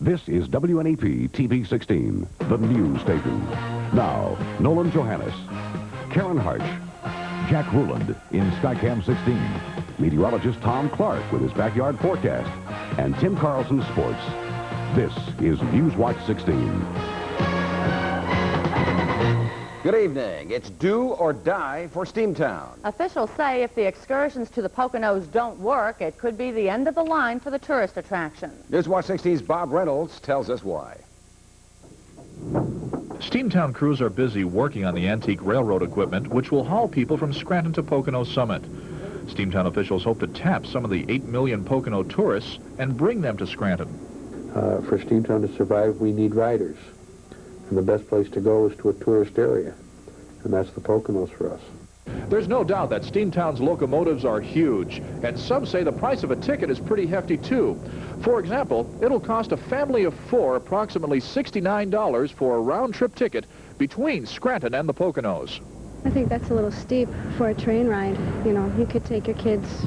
This is WNEP TV 16, the news station. Now, Nolan Johannes, Karen Harch, Jack Ruland in Skycam 16, meteorologist Tom Clark with his backyard forecast, and Tim Carlson Sports. This is Newswatch 16. Good evening. It's do or die for Steamtown. Officials say if the excursions to the Poconos don't work, it could be the end of the line for the tourist attraction. Newswatch 16's Bob Reynolds tells us why. Steamtown crews are busy working on the antique railroad equipment, which will haul people from Scranton to Pocono Summit. Steamtown officials hope to tap some of the 8 million Pocono tourists and bring them to Scranton. For Steamtown to survive, we need riders. And the best place to go is to a tourist area, and that's the Poconos for us. There's no doubt that Steamtown's locomotives are huge, and some say the price of a ticket is pretty hefty too. For example, it'll cost a family of 4 approximately $69 for a round-trip ticket between Scranton and the Poconos. I think that's a little steep for a train ride. You know, you could take your kids,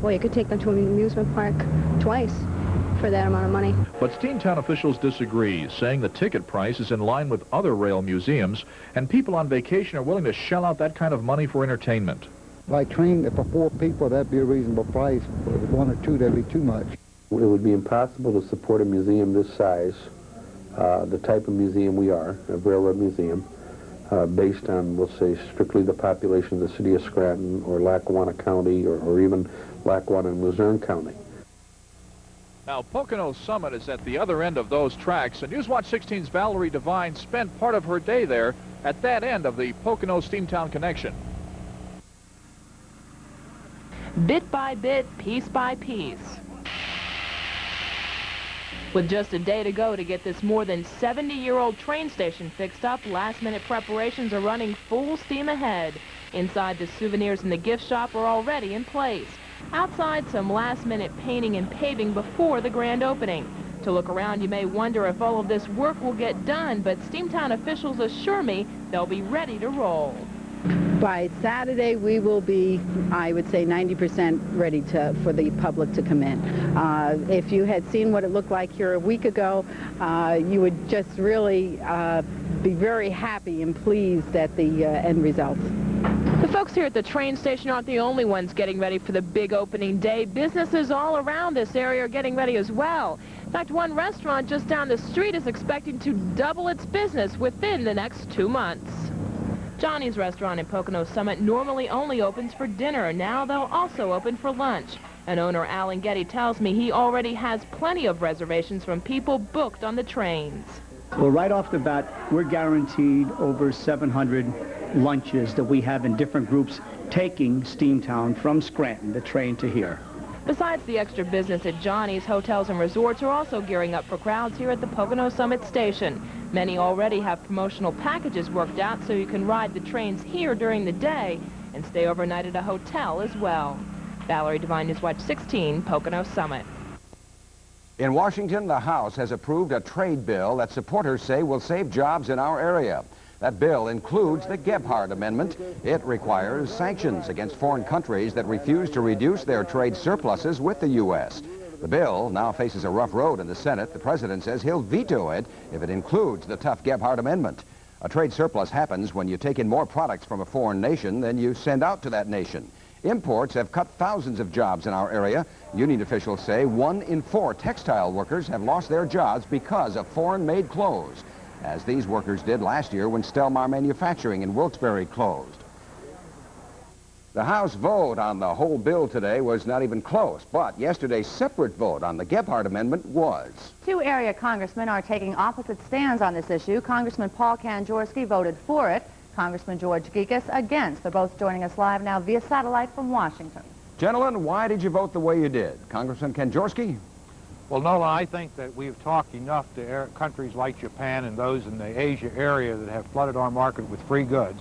well, you could take them to an amusement park twice for that amount of money. But Steamtown officials disagree, saying the ticket price is in line with other rail museums, and people on vacation are willing to shell out that kind of money for entertainment. By train, for 4 people, that'd be a reasonable price. For 1 or 2, that'd be too much. It would be impossible to support a museum this size, the type of museum we are, a railroad museum, based on, we'll say, strictly the population of the city of Scranton or Lackawanna County or even Lackawanna and Luzerne County. Now, Pocono Summit is at the other end of those tracks, and Newswatch 16's Valerie Devine spent part of her day there at that end of the Pocono-Steamtown connection. Bit by bit, piece by piece. With just a day to go to get this more than 70-year-old train station fixed up, last-minute preparations are running full steam ahead. Inside, the souvenirs in the gift shop are already in place. Outside, some last-minute painting and paving before the grand opening. To look around, you may wonder if all of this work will get done, but Steamtown officials assure me they'll be ready to roll. By Saturday, we will be, I would say, 90% ready for the public to come in. If you had seen what it looked like here a week ago, you would just really be very happy and pleased at the end results. The folks here at the train station aren't the only ones getting ready for the big opening day. Businesses all around this area are getting ready as well. In fact, one restaurant just down the street is expecting to double its business within the next 2 months. Johnny's restaurant in Pocono Summit normally only opens for dinner. Now they'll also open for lunch. And owner Alan Getty tells me he already has plenty of reservations from people booked on the trains. Well, right off the bat, we're guaranteed over 700 lunches that we have in different groups taking Steamtown from Scranton, the train, to here. Besides the extra business at Johnny's, hotels and resorts are also gearing up for crowds here at the Pocono Summit station. Many already have promotional packages worked out so you can ride the trains here during the day and stay overnight at a hotel as well. Valerie Devine, Newswatch 16, Pocono Summit. In Washington, the House has approved a trade bill that supporters say will save jobs in our area. That bill includes the Gebhardt Amendment. It requires sanctions against foreign countries that refuse to reduce their trade surpluses with the U.S. The bill now faces a rough road in the Senate. The president says he'll veto it if it includes the tough Gebhardt Amendment. A trade surplus happens when you take in more products from a foreign nation than you send out to that nation. Imports have cut thousands of jobs in our area. Union officials say 1 in 4 textile workers have lost their jobs because of foreign-made clothes, as these workers did last year when Stelmar Manufacturing in Wilkes-Barre closed. The House vote on the whole bill today was not even close, but yesterday's separate vote on the Gebhardt Amendment was. 2 area congressmen are taking opposite stands on this issue. Congressman Paul Kanjorski voted for it. Congressman George Gekas against. They're both joining us live now via satellite from Washington. Gentlemen, why did you vote the way you did? Congressman Kanjorski? Well, Nolan, I think that we've talked enough to countries like Japan and those in the Asia area that have flooded our market with free goods,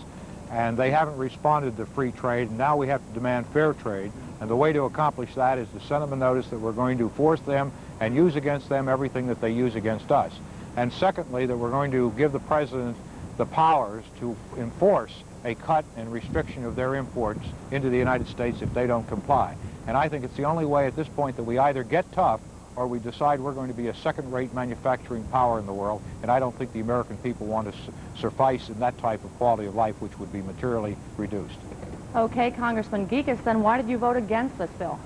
and they haven't responded to free trade, and now we have to demand fair trade. And the way to accomplish that is to send them a notice that we're going to force them and use against them everything that they use against us. And secondly, that we're going to give the president the powers to enforce a cut and restriction of their imports into the United States if they don't comply. And I think it's the only way at this point that we either get tough or we decide we're going to be a second-rate manufacturing power in the world, and I don't think the American people want to suffice in that type of quality of life, which would be materially reduced. Okay, Congressman Geekus, then why did you vote against this bill?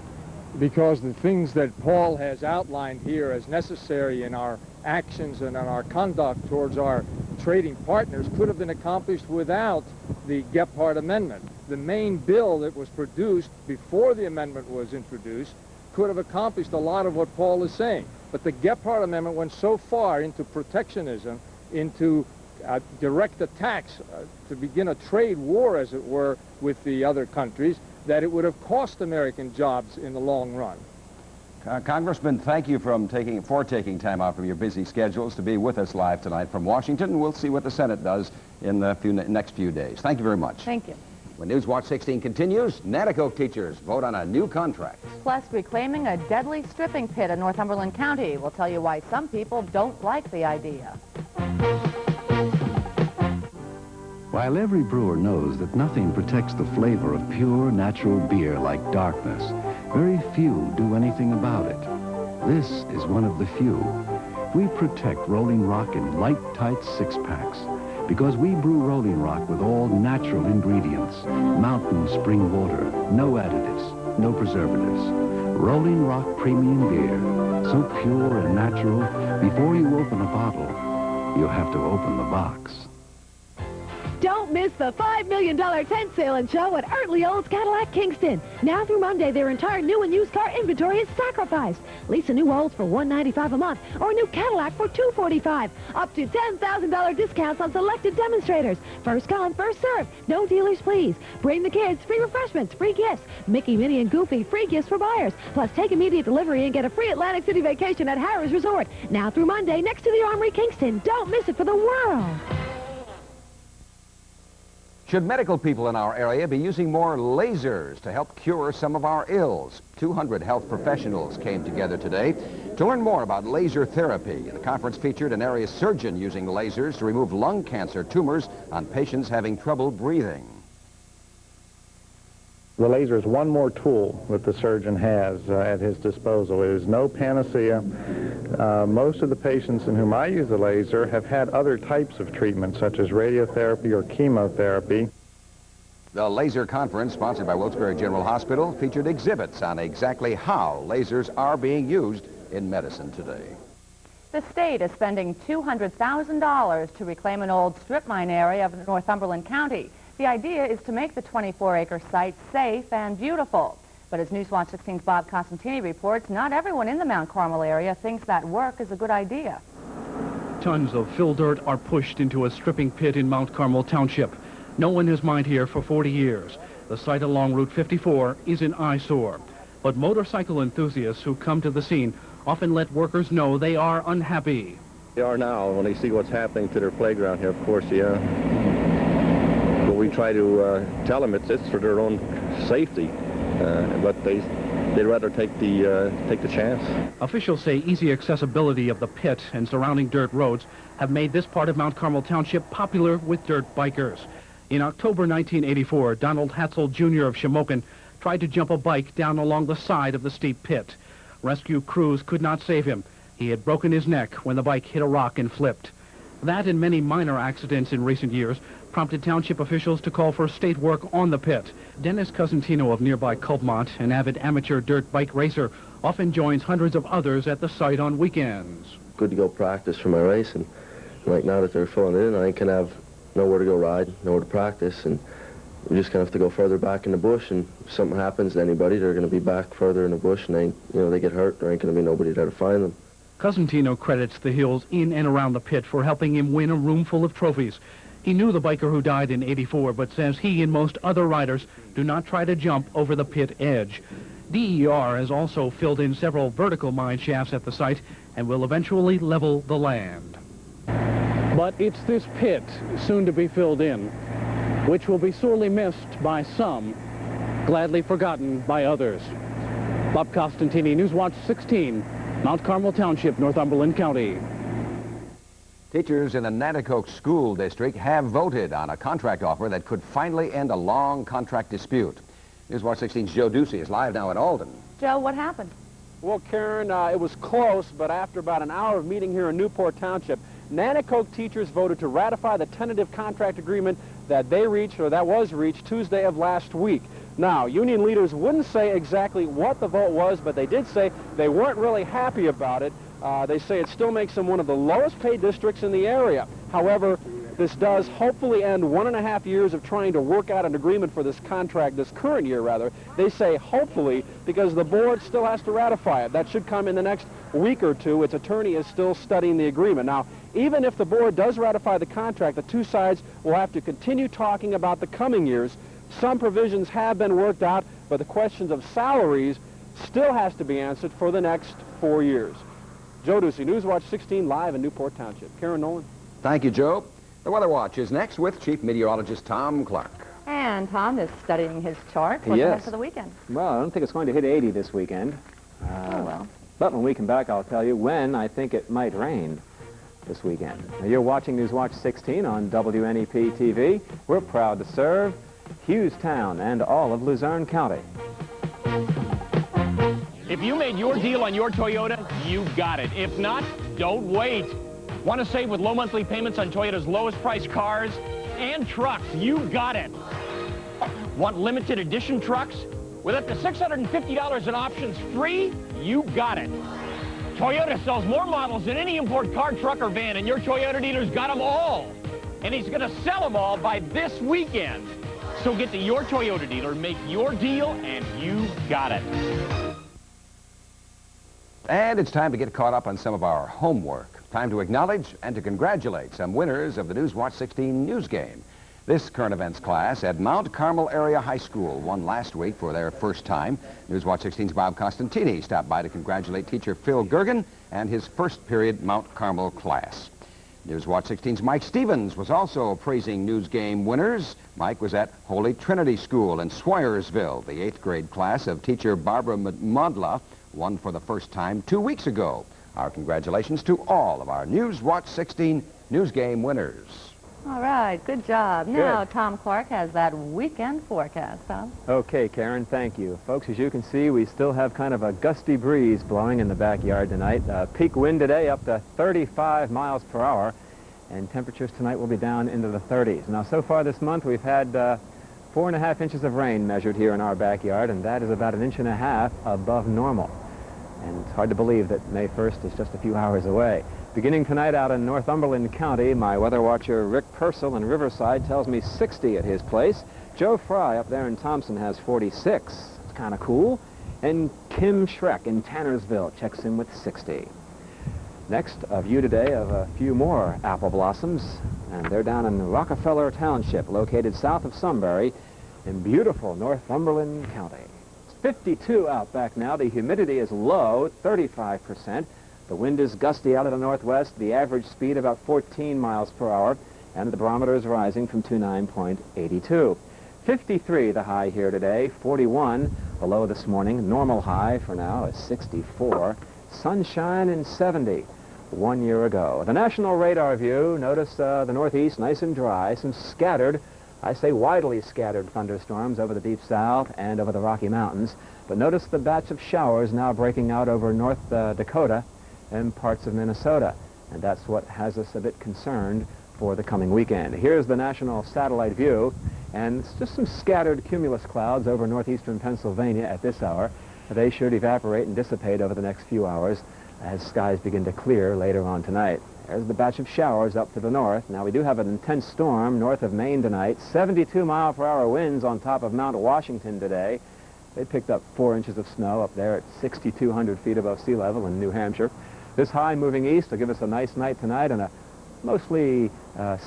Because the things that Paul has outlined here as necessary in our actions and in our conduct towards our trading partners could have been accomplished without the Gephardt Amendment. The main bill that was produced before the amendment was introduced could have accomplished a lot of what Paul is saying. But the Gephardt Amendment went so far into protectionism, into direct attacks, to begin a trade war, as it were, with the other countries, that it would have cost American jobs in the long run. Congressman, thank you for taking time out from your busy schedules to be with us live tonight from Washington. We'll see what the Senate does in the next few days. Thank you very much. Thank you. When Newswatch 16 continues, Nanticoke teachers vote on a new contract. Plus, reclaiming a deadly stripping pit in Northumberland County. We'll tell you why some people don't like the idea. While every brewer knows that nothing protects the flavor of pure, natural beer like darkness, very few do anything about it. This is one of the few. We protect Rolling Rock in light, tight six-packs because we brew Rolling Rock with all natural ingredients, mountain spring water, no additives, no preservatives. Rolling Rock Premium Beer, so pure and natural, before you open a bottle, you have to open the box. Don't miss the $5 million tent sale and show at Ertley Olds Cadillac Kingston. Now through Monday, their entire new and used car inventory is sacrificed. Lease a new Olds for $195 a month or a new Cadillac for $245. Up to $10,000 discounts on selected demonstrators. First come, first served. No dealers, please. Bring the kids, free refreshments, free gifts. Mickey, Minnie, and Goofy, free gifts for buyers. Plus, take immediate delivery and get a free Atlantic City vacation at Harrah's Resort. Now through Monday, next to the Armory Kingston. Don't miss it for the world. Should medical people in our area be using more lasers to help cure some of our ills? 200 health professionals came together today to learn more about laser therapy. The conference featured an area surgeon using lasers to remove lung cancer tumors on patients having trouble breathing. The laser is one more tool that the surgeon has at his disposal. It is no panacea. Most of the patients in whom I use the laser have had other types of treatment, such as radiotherapy or chemotherapy. The laser conference, sponsored by Wilkes-Barre General Hospital, featured exhibits on exactly how lasers are being used in medicine today. The state is spending $200,000 to reclaim an old strip mine area of Northumberland County. The idea is to make the 24-acre site safe and beautiful. But as Newswatch 16's Bob Costantini reports, not everyone in the Mount Carmel area thinks that work is a good idea. Tons of fill dirt are pushed into a stripping pit in Mount Carmel Township. No one has mined here for 40 years. The site along Route 54 is an eyesore. But motorcycle enthusiasts who come to the scene often let workers know they are unhappy. They are now when they see what's happening to their playground here, of course, yeah. But we try to tell them it's for their own safety, but they'd rather take the chance. Officials say easy accessibility of the pit and surrounding dirt roads have made this part of Mount Carmel Township popular with dirt bikers. In October 1984, Donald Hatzel Jr. of Shamokin tried to jump a bike down along the side of the steep pit. Rescue crews could not save him. He had broken his neck when the bike hit a rock and flipped. That and many minor accidents in recent years prompted township officials to call for state work on the pit. Dennis Cosentino of nearby Culpmont, an avid amateur dirt bike racer, often joins hundreds of others at the site on weekends. Good to go practice for my race, and right now that they're filling it in, I can have nowhere to go ride, nowhere to practice, and we just kind of have to go further back in the bush, and if something happens to anybody, they're going to be back further in the bush, and they get hurt, there ain't going to be nobody there to find them. Cosentino credits the hills in and around the pit for helping him win a room full of trophies. He knew the biker who died in '84, but says he and most other riders do not try to jump over the pit edge. DER has also filled in several vertical mine shafts at the site and will eventually level the land. But it's this pit, soon to be filled in, which will be sorely missed by some, gladly forgotten by others. Bob Costantini, Newswatch 16, Mount Carmel Township, Northumberland County. Teachers in the Nanticoke School District have voted on a contract offer that could finally end a long contract dispute. Newswatch 16's Joe Ducey is live now at Alden. Joe, what happened? Well, Karen, it was close, but after about an hour of meeting here in Newport Township, Nanticoke teachers voted to ratify the tentative contract agreement that was reached Tuesday of last week. Now, union leaders wouldn't say exactly what the vote was, but they did say they weren't really happy about it. They say it still makes them one of the lowest paid districts in the area. However, this does hopefully end 1.5 years of trying to work out an agreement for this contract, this current year rather. They say hopefully because the board still has to ratify it. That should come in the next week or two. Its attorney is still studying the agreement. Now, even if the board does ratify the contract, the two sides will have to continue talking about the coming years. Some provisions have been worked out, but the questions of salaries still has to be answered for the next 4 years. Joe Ducey, Newswatch 16, live in Newport Township. Karen, Nolan. Thank you, Joe. The Weather Watch is next with Chief Meteorologist Tom Clark. And Tom is studying his chart. What's ahead for the weekend? Well, I don't think it's going to hit 80 this weekend. But when we come back, I'll tell you when I think it might rain this weekend. Now, you're watching Newswatch 16 on WNEP TV. We're proud to serve Hughstown and all of Luzerne County. If you made your deal on your Toyota, you got it. If not, don't wait. Want to save with low monthly payments on Toyota's lowest priced cars and trucks? You got it. Want limited edition trucks with up to $650 in options free? You got it. Toyota sells more models than any import car, truck, or van, and your Toyota dealer's got them all. And he's going to sell them all by this weekend. So get to your Toyota dealer, make your deal, and you got it. And it's time to get caught up on some of our homework. Time to acknowledge and to congratulate some winners of the Newswatch 16 News Game. This current events class at Mount Carmel Area High School won last week for their first time. Newswatch 16's Bob Costantini stopped by to congratulate teacher Phil Gergen and his first period Mount Carmel class. Newswatch 16's Mike Stevens was also praising News Game winners. Mike was at Holy Trinity School in Swyersville. The 8th grade class of teacher Barbara Modla won for the first time 2 weeks ago. Our congratulations to all of our Newswatch 16 News Game winners. All right, good job. Now, Tom Clark has that weekend forecast, Tom. Okay, Karen, thank you. Folks, as you can see, we still have kind of a gusty breeze blowing in the backyard tonight. Peak wind today up to 35 miles per hour, and temperatures tonight will be down into the 30s. Now, so far this month, we've had 4.5 inches of rain measured here in our backyard, and that is about 1.5 inches above normal. And it's hard to believe that May 1st is just a few hours away. Beginning tonight out in Northumberland County, my weather watcher Rick Purcell in Riverside tells me 60 at his place. Joe Fry up there in Thompson has 46. It's kind of cool. And Kim Schreck in Tannersville checks in with 60. Next, a view today of a few more apple blossoms, and they're down in Rockefeller Township, located south of Sunbury in beautiful Northumberland County. 52 out back now. The humidity is low, 35%. The wind is gusty out of the northwest. The average speed about 14 miles per hour, and the barometer is rising from 29.82. 53 the high here today, 41 below this morning. Normal high for now is 64. Sunshine and 70 1 year ago. The National Radar View, notice the northeast nice and dry, some scattered, I say widely scattered thunderstorms over the deep south and over the Rocky Mountains. But notice the batch of showers now breaking out over North Dakota and parts of Minnesota. And that's what has us a bit concerned for the coming weekend. Here's the National Satellite View, and it's just some scattered cumulus clouds over northeastern Pennsylvania at this hour. They should evaporate and dissipate over the next few hours as skies begin to clear later on tonight. There's the batch of showers up to the north. Now, we do have an intense storm north of Maine tonight. 72-mile-per-hour winds on top of Mount Washington today. They picked up 4 inches of snow up there at 6,200 feet above sea level in New Hampshire. This high moving east will give us a nice night tonight and a mostly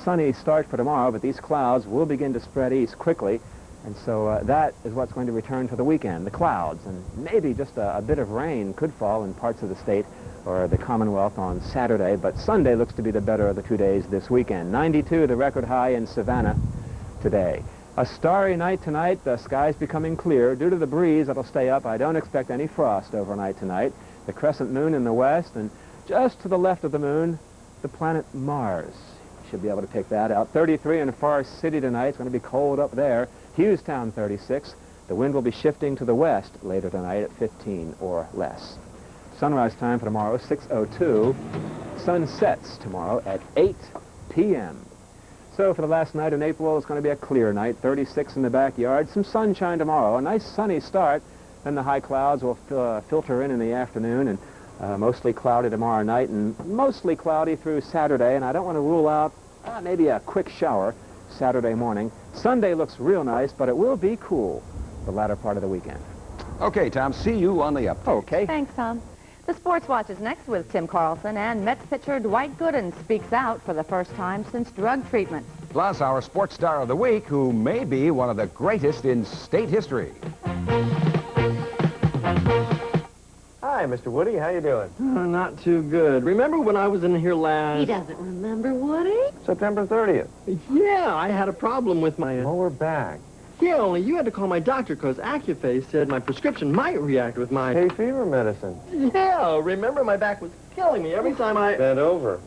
sunny start for tomorrow, but these clouds will begin to spread east quickly. And so that is what's going to return to the weekend, the clouds. And maybe just a bit of rain could fall in parts of the state or the Commonwealth on Saturday, but Sunday looks to be the better of the 2 days this weekend. 92, the record high in Savannah today. A starry night tonight, the skies becoming clear. Due to the breeze that'll stay up, I don't expect any frost overnight tonight. The crescent moon in the west, and just to the left of the moon, the planet Mars. Should be able to pick that out. 33 in Forest City tonight. It's going to be cold up there. Hughstown, 36. The wind will be shifting to the west later tonight at 15 or less. Sunrise time for tomorrow, 6:02. Sun sets tomorrow at 8 p.m. So for the last night in April, it's going to be a clear night, 36 in the backyard. Some sunshine tomorrow, a nice sunny start. Then the high clouds will filter in the afternoon, and mostly cloudy tomorrow night, and mostly cloudy through Saturday. And I don't want to rule out maybe a quick shower Saturday morning. Sunday looks real nice, but it will be cool the latter part of the weekend. Okay, Tom, see you on the up. Okay. Thanks, Tom. The Sports Watch is next with Tim Carlson, and Mets pitcher Dwight Gooden speaks out for the first time since drug treatment. Plus, our sports star of the week, who may be one of the greatest in state history. Hi, Mr. Woody. How you doing? Not too good. Remember when I was in here last... He doesn't remember, Woody. September 30th. Yeah, I had a problem with my... Lower back. Yeah, only you had to call my doctor because AccuPhase said my prescription might react with my... Hay fever medicine. Yeah, remember my back was killing me every time I... Bent over.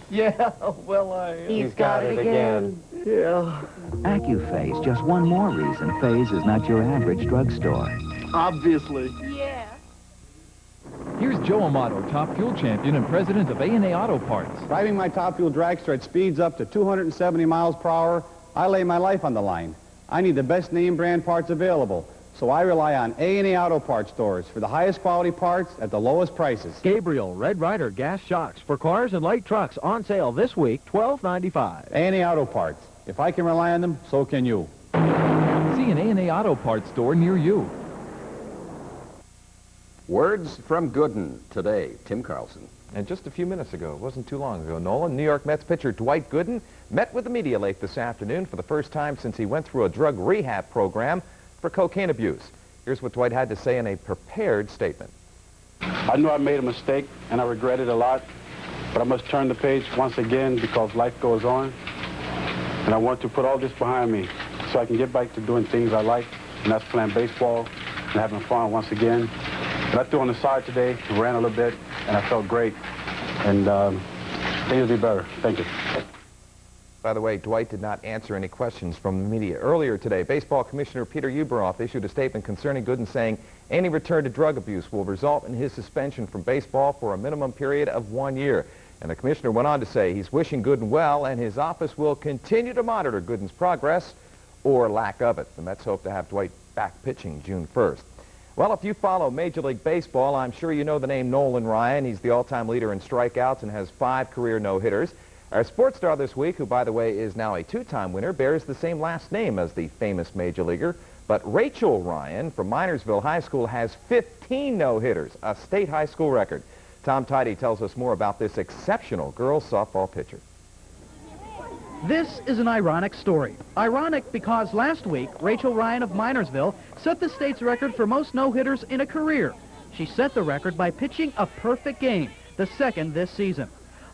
Yeah, well, He's got it again. Yeah. AccuPhase, just one more reason Phase is not your average drugstore. Obviously. Yeah. Here's Joe Amato, top fuel champion and president of A&A Auto Parts. Driving my top fuel dragster at speeds up to 270 miles per hour, I lay my life on the line. I need the best name brand parts available, so I rely on A&A Auto Parts stores for the highest quality parts at the lowest prices. Gabriel Red Ryder gas shocks for cars and light trucks on sale this week, $12.95. A&A Auto Parts. If I can rely on them, so can you. See an A&A Auto Parts store near you. Words from Gooden today. Tim Carlson. And just a few minutes ago, it wasn't too long ago, Nolan, New York Mets pitcher Dwight Gooden met with the media late this afternoon for the first time since he went through a drug rehab program for cocaine abuse. Here's what Dwight had to say in a prepared statement. I know I made a mistake, and I regret it a lot, but I must turn the page once again because life goes on, and I want to put all this behind me so I can get back to doing things I like, and that's playing baseball and having fun once again. But I threw on the side today, ran a little bit, and I felt great, and things will be better. Thank you. By the way, Dwight did not answer any questions from the media. Earlier today, Baseball Commissioner Peter Uberoff issued a statement concerning Gooden, saying any return to drug abuse will result in his suspension from baseball for a minimum period of 1 year. And the commissioner went on to say he's wishing Gooden well, and his office will continue to monitor Gooden's progress or lack of it. The Mets hope to have Dwight back pitching June 1st. Well, if you follow Major League Baseball, I'm sure you know the name Nolan Ryan. He's the all-time leader in strikeouts and has 5 career no-hitters. Our sports star this week, who, by the way, is now a 2-time winner, bears the same last name as the famous major leaguer. But Rachel Ryan from Minersville High School has 15 no-hitters, a state high school record. Tom Tidy tells us more about this exceptional girls softball pitcher. This is an ironic story. Ironic because last week, Rachel Ryan of Minersville set the state's record for most no-hitters in a career. She set the record by pitching a perfect game, the second this season.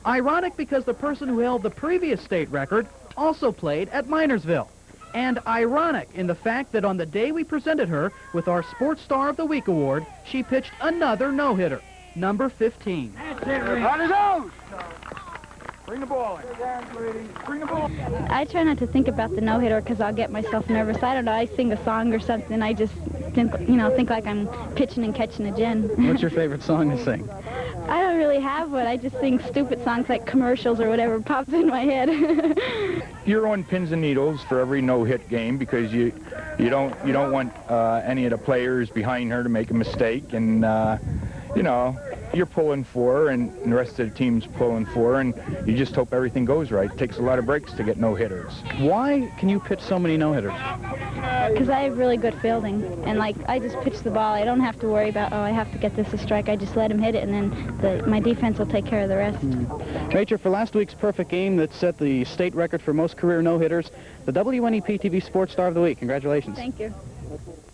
Ironic because the person who held the previous state record also played at Minersville. And ironic in the fact that on the day we presented her with our Sports Star of the Week award, she pitched another no-hitter, number 15. Bring the ball in. Bring the ball. I try not to think about the no-hitter because I'll get myself nervous. I don't know, I sing a song or something. I just, think like I'm pitching and catching a gin. What's your favorite song to sing? I don't really have one. I just sing stupid songs like commercials or whatever pops in my head. You're on pins and needles for every no-hit game because you don't want any of the players behind her to make a mistake, and you're pulling for her, and the rest of the team's pulling for her, and you just hope everything goes right. It takes a lot of breaks to get no-hitters. Why can you pitch so many no-hitters? Because I have really good fielding, and I just pitch the ball. I don't have to worry about, I have to get this a strike. I just let him hit it, and then my defense will take care of the rest. Rachel, for last week's perfect game that set the state record for most career no-hitters, the WNEP-TV Sports Star of the Week. Congratulations. Thank you.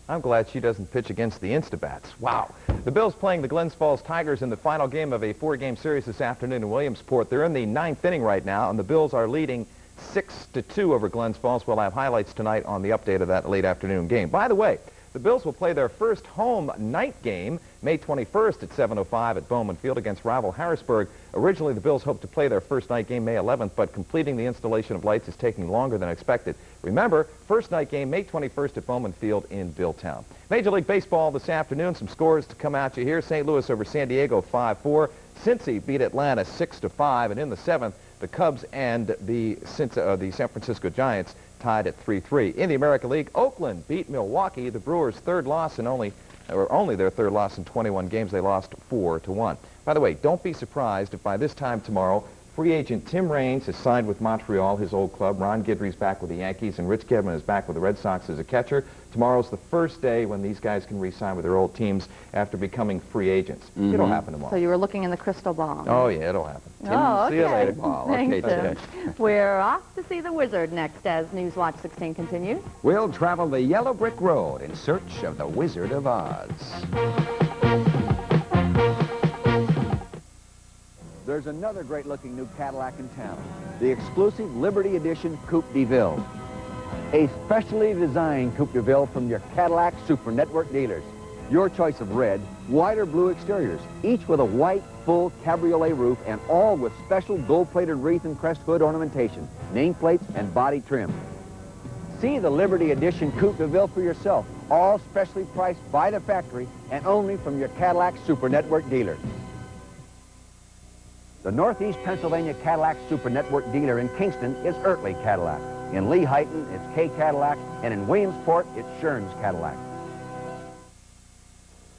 I'm glad she doesn't pitch against the Instabats. Wow. The Bills playing the Glens Falls Tigers in the final game of a 4-game series this afternoon in Williamsport. They're in the 9th inning right now, and the Bills are leading 6-2 over Glens Falls. We'll have highlights tonight on the update of that late afternoon game. By the way, The Bills will play their first home night game May 21st at 7:05 at Bowman Field against rival Harrisburg. Originally, the Bills hoped to play their first night game May 11th, but completing the installation of lights is taking longer than expected. Remember, first night game May 21st at Bowman Field in Billtown. Major League Baseball this afternoon. Some scores to come at you here. St. Louis over San Diego 5-4. Cincy beat Atlanta 6-5. And in the 7th, the Cubs and the San Francisco Giants tied at 3-3. In the American League, Oakland beat Milwaukee. The Brewers' third loss in only their third loss in 21 games. They lost 4-1. By the way, don't be surprised if by this time tomorrow, free agent Tim Raines has signed with Montreal, his old club. Ron Guidry's back with the Yankees, and Rich Kidman is back with the Red Sox as a catcher. Tomorrow's the first day when these guys can re-sign with their old teams after becoming free agents. It'll happen tomorrow. So you were looking in the crystal ball. Oh, yeah, it'll happen. Oh, okay. See you later, Paul. Thanks, Okay, Tim. We're off to see the Wizard next as Newswatch 16 continues. We'll travel the yellow brick road in search of the Wizard of Oz. There's another great-looking new Cadillac in town, the exclusive Liberty Edition Coupe de Ville. A specially designed Coupe de Ville from your Cadillac Super Network dealers. Your choice of red, white, or blue exteriors, each with a white, full cabriolet roof and all with special gold-plated wreath and crest hood ornamentation, nameplates, and body trim. See the Liberty Edition Coupe de Ville for yourself, all specially priced by the factory and only from your Cadillac Super Network dealers. The Northeast Pennsylvania Cadillac Super Network dealer in Kingston is Ertley Cadillac. In Lehighton, it's K Cadillac, and in Williamsport, it's Stearns Cadillac.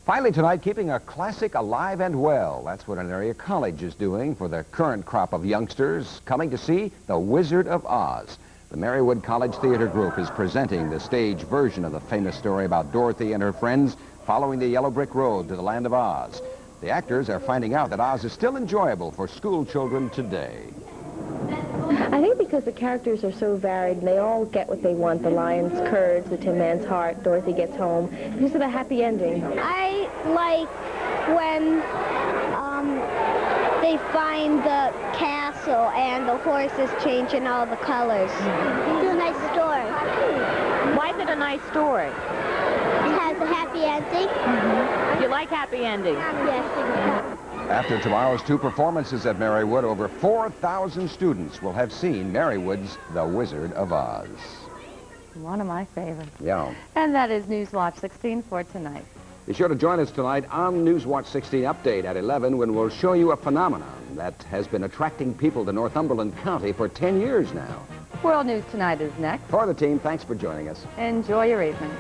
Finally tonight, keeping a classic alive and well. That's what an area college is doing for the current crop of youngsters coming to see The Wizard of Oz. The Marywood College Theater Group is presenting the stage version of the famous story about Dorothy and her friends following the yellow brick road to the land of Oz. The actors are finding out that Oz is still enjoyable for school children today. I think because the characters are so varied and they all get what they want. The lion's courage, the Tin Man's heart, Dorothy gets home, because of the happy ending. I like when they find the castle and the horses changing all the colors. It's a nice story. Why is it a nice story? It has a happy ending. You like happy endings? Yes. After tomorrow's two performances at Marywood, over 4,000 students will have seen Marywood's The Wizard of Oz. One of my favorites. Yeah. And that is Newswatch 16 for tonight. Be sure to join us tonight on Newswatch 16 Update at 11 when we'll show you a phenomenon that has been attracting people to Northumberland County for 10 years now. World News Tonight is next. For the team, thanks for joining us. Enjoy your evening.